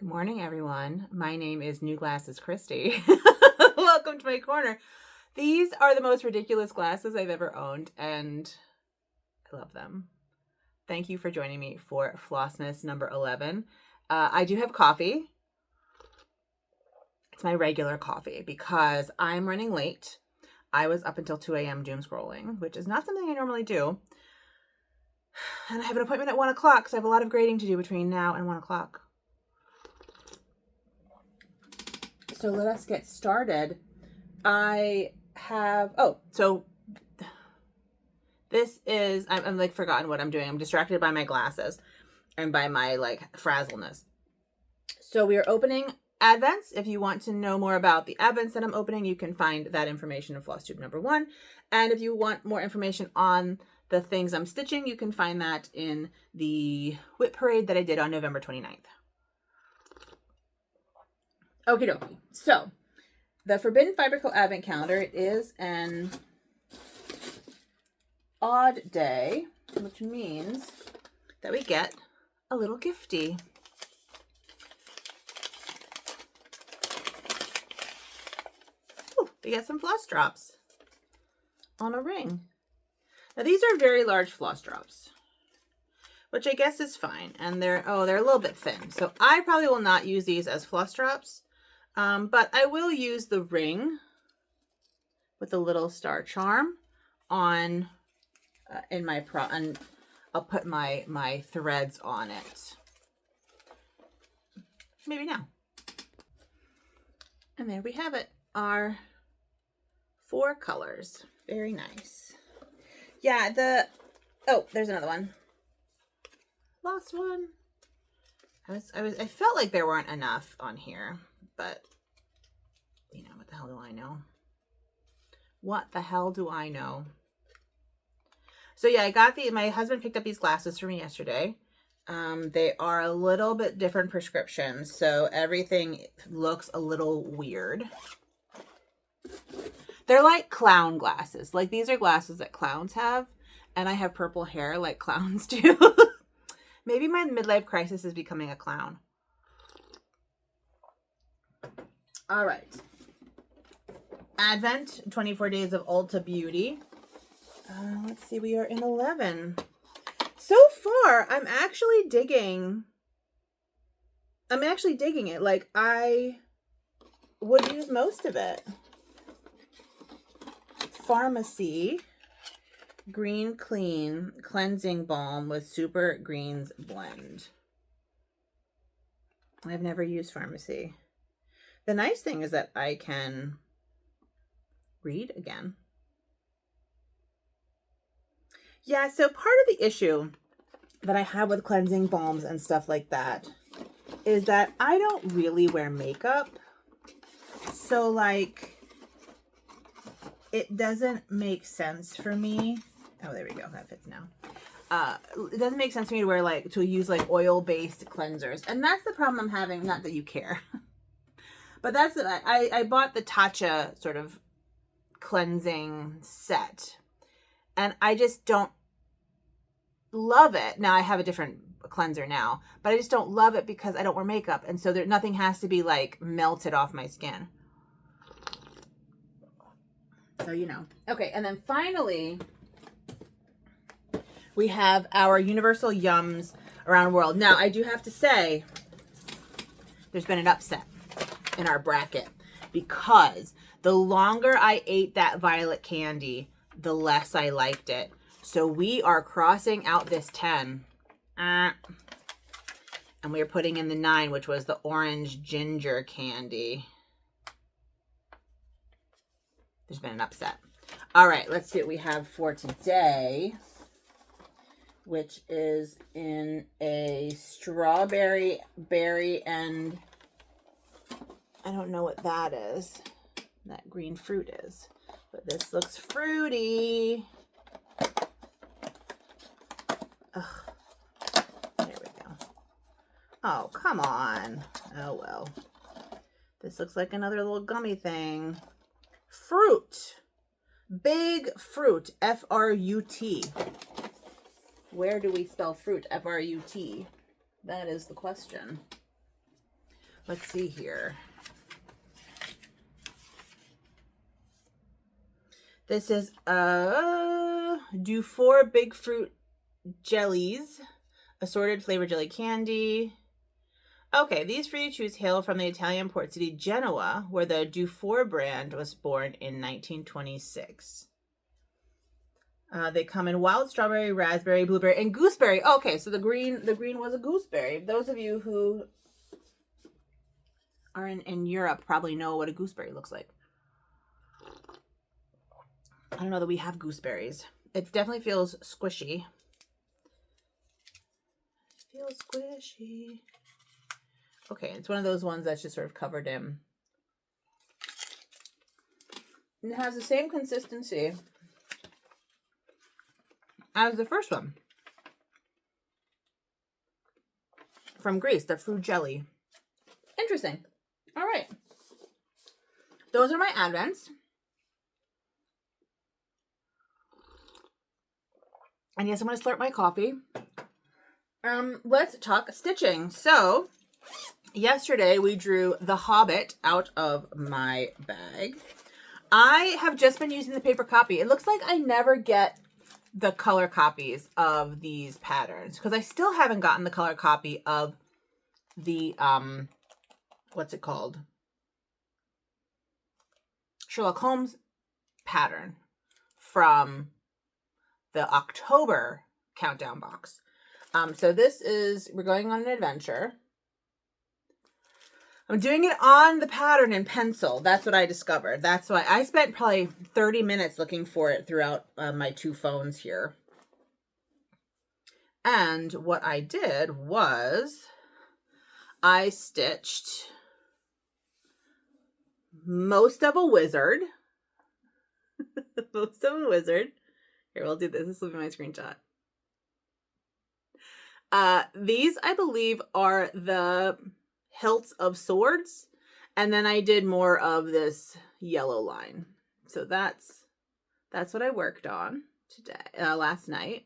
Good morning, everyone. My name is New Glasses Christy. Welcome to my corner. These are the most ridiculous glasses I've ever owned, and I love them. Thank you for joining me for Flossmas number 11. I do have coffee. It's my regular coffee because I'm running late. I was up until 2 a.m. doom scrolling, which is not something I normally do. And I have an appointment at 1 o'clock, so I have a lot of grading to do between now and 1 o'clock. So let us get started. I have, this is, I'm like forgotten what I'm doing. I'm distracted by my glasses and by my like frazzleness. So we are opening Advents. If you want to know more about the Advents that I'm opening, you can find that information in Floss Tube number 1. And if you want more information on the things I'm stitching, you can find that in the Whip Parade that I did on November 29th. Okie dokie. So, the Forbidden Fiberco Advent Calendar, it is an odd day, which means that we get a little gifty. Ooh, we get some floss drops on a ring. Now, these are very large floss drops, which I guess is fine. And they're a little bit thin. So, I probably will not use these as floss drops. But I will use the ring with the little star charm on in my and I'll put my threads on it. Maybe now. And there we have it. Our 4 colors. Very nice. Yeah, there's another one. Lost one. I felt like there weren't enough on here. But, you know, what the hell do I know? What the hell do I know? So, yeah, I got my husband picked up these glasses for me yesterday. They are a little bit different prescriptions, so everything looks a little weird. They're like clown glasses. Like, these are glasses that clowns have, and I have purple hair like clowns do. Maybe my midlife crisis is becoming a clown. All right. Advent, 24 days of Ulta Beauty. Let's see, we are in 11. So far, I'm actually digging it. Like, I would use most of it. Pharmacy Green Clean Cleansing Balm with Super Greens Blend. I've never used Pharmacy. The nice thing is that I can read again. Yeah, so part of the issue that I have with cleansing balms and stuff like that is that I don't really wear makeup. So, like, it doesn't make sense for me. Oh, there we go. That fits now. It doesn't make sense for me to wear, like, to use, like, oil-based cleansers. And that's the problem I'm having. Not that you care. But that's it. I bought the Tatcha sort of cleansing set. And I just don't love it. Now, I have a different cleanser now. But I just don't love it because I don't wear makeup. And so nothing has to be, like, melted off my skin. So, you know. Okay, and then finally, we have our Universal Yums Around the World. Now, I do have to say, there's been an upset in our bracket because the longer I ate that violet candy, the less I liked it. So we are crossing out this 10. And we are putting in the 9, which was the orange ginger candy. There's been an upset. All right, let's see what we have for today, which is in a strawberry, berry, and I don't know what that is. That green fruit is. But this looks fruity. Ugh. There we go. Oh, come on. Oh, well. This looks like another little gummy thing. Fruit. Big fruit. F-R-U-T. Where do we spell fruit? F-R-U-T. That is the question. Let's see here. This is DeVere Big Fruit Jellies, assorted flavor jelly candy. Okay, these free to choose hail from the Italian port city Genoa, where the DeVere brand was born in 1926. They come in wild strawberry, raspberry, blueberry, and gooseberry. Okay, so the green was a gooseberry. Those of you who are in Europe probably know what a gooseberry looks like. I don't know that we have gooseberries. It definitely feels squishy. It feels squishy. Okay, it's one of those ones that's just sort of covered in. And it has the same consistency as the first one from Greece, the fruit jelly. Interesting. All right. Those are my advents. And yes, I'm going to slurp my coffee. Let's talk stitching. So, yesterday we drew The Hobbit out of my bag. I have just been using the paper copy. It looks like I never get the color copies of these patterns because I still haven't gotten the color copy of the, what's it called? Sherlock Holmes pattern from the October countdown box. So this is, we're going on an adventure. I'm doing it on the pattern in pencil. That's what I discovered. That's why I spent probably 30 minutes looking for it throughout my two phones here. And what I did was I stitched most of a wizard. Most of a wizard. Here, we'll do this. This will be my screenshot. These, I believe, are the hilts of swords. And then I did more of this yellow line. So that's what I worked on today, last night.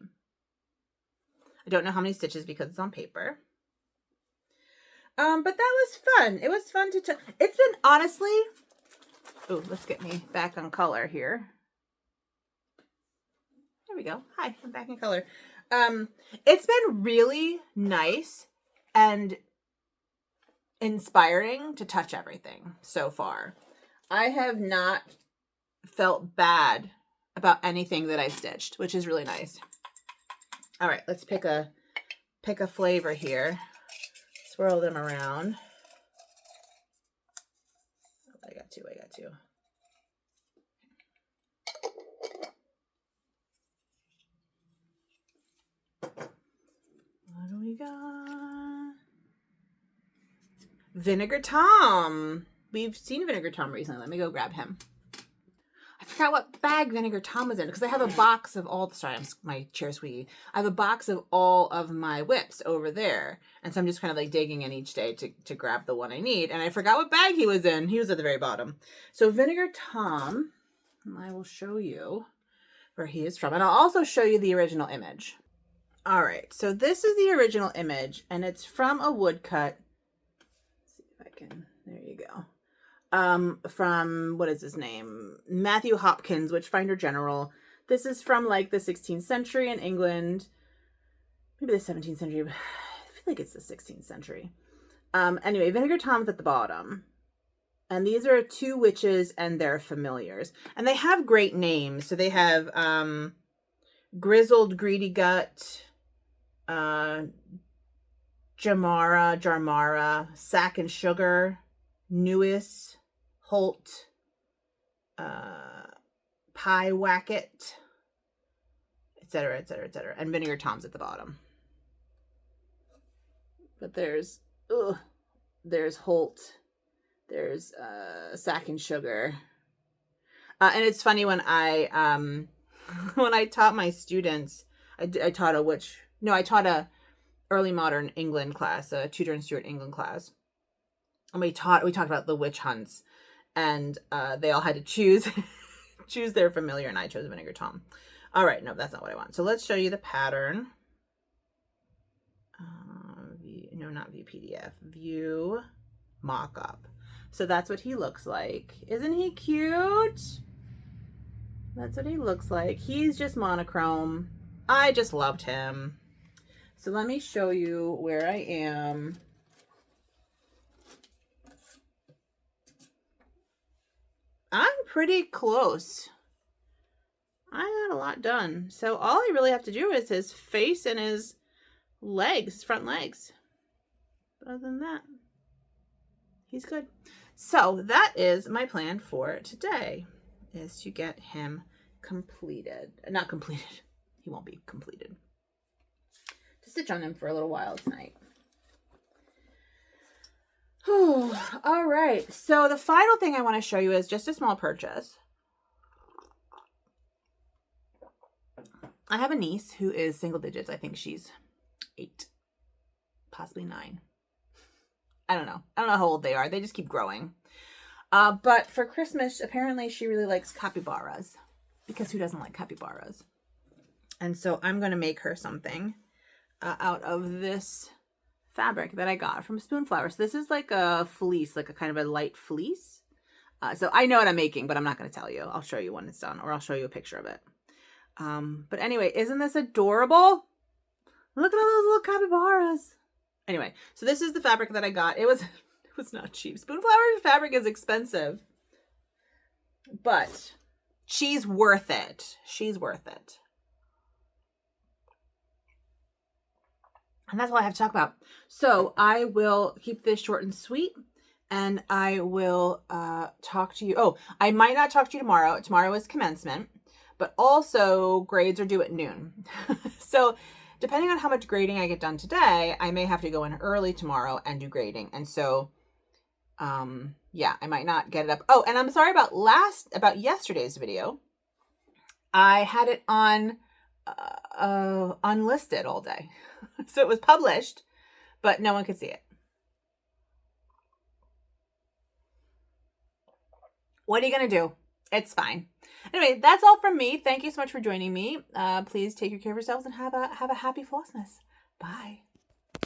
I don't know how many stitches because it's on paper. But that was fun. It was fun to it's been, honestly, oh, let's get me back on color here. There we go. Hi, I'm back in color. It's been really nice and inspiring to touch everything so far. I have not felt bad about anything that I stitched, which is really nice. All right, let's pick a flavor here. Swirl them around. Oh, I got two. What do we got? Vinegar Tom. We've seen Vinegar Tom recently. Let me go grab him. I forgot what bag Vinegar Tom was in because I have a box of all, sorry, my chair squeaky. I have a box of all of my whips over there. And so I'm just kind of like digging in each day to grab the one I need. And I forgot what bag he was in. He was at the very bottom. So Vinegar Tom, I will show you where he is from. And I'll also show you the original image. All right, so this is the original image, and it's from a woodcut. Let's see if I can, there you go. From, what is his name? Matthew Hopkins, Witchfinder General. This is from like the 16th century in England. Maybe the 17th century, but I feel like it's the 16th century. Anyway, Vinegar Tom's at the bottom. And these are two witches and their familiars. And they have great names. So they have Grizzled Greedy Gut, Jarmara, Sack and Sugar, Newis, Holt, Pie Wacket, etc., etc., etc. And Vinegar Tom's at the bottom. But there's Holt, there's Sack and Sugar. And it's funny when I when I taught my students, I taught a early modern England class, a Tudor and Stuart England class. And we talked about the witch hunts, and they all had to choose their familiar, and I chose Vinegar Tom. All right, no, that's not what I want. So let's show you the pattern. No, not view PDF. View mock-up. So that's what he looks like. Isn't he cute? That's what he looks like. He's just monochrome. I just loved him. So let me show you where I am. I'm pretty close. I got a lot done. So all I really have to do is his face and his legs, his front legs. But other than that, he's good. So that is my plan for today, is to get him completed. Not completed. He won't be completed. To stitch on him for a little while tonight. All right. So the final thing I want to show you is just a small purchase. I have a niece who is single digits. I think she's 8, possibly 9. I don't know. I don't know how old they are. They just keep growing. But for Christmas, apparently she really likes capybaras, because who doesn't like capybaras? And so I'm going to make her something out of this fabric that I got from Spoonflower. So this is like a fleece, like a kind of a light fleece. So I know what I'm making, but I'm not going to tell you. I'll show you when it's done, or I'll show you a picture of it. But anyway, isn't this adorable? Look at all those little capybaras. Anyway, so this is the fabric that I got. It was not cheap. Spoonflower fabric is expensive, but she's worth it. She's worth it. And that's all I have to talk about. So I will keep this short and sweet, and I will talk to you. Oh, I might not talk to you tomorrow. Tomorrow is commencement, but also grades are due at noon. So depending on how much grading I get done today, I may have to go in early tomorrow and do grading. And so, yeah, I might not get it up. Oh, and I'm sorry about yesterday's video. I had it on unlisted all day. So it was published, but no one could see it. What are you going to do? It's fine. Anyway, that's all from me. Thank you so much for joining me. Please take care of yourselves and have a happy Flossmas. Bye.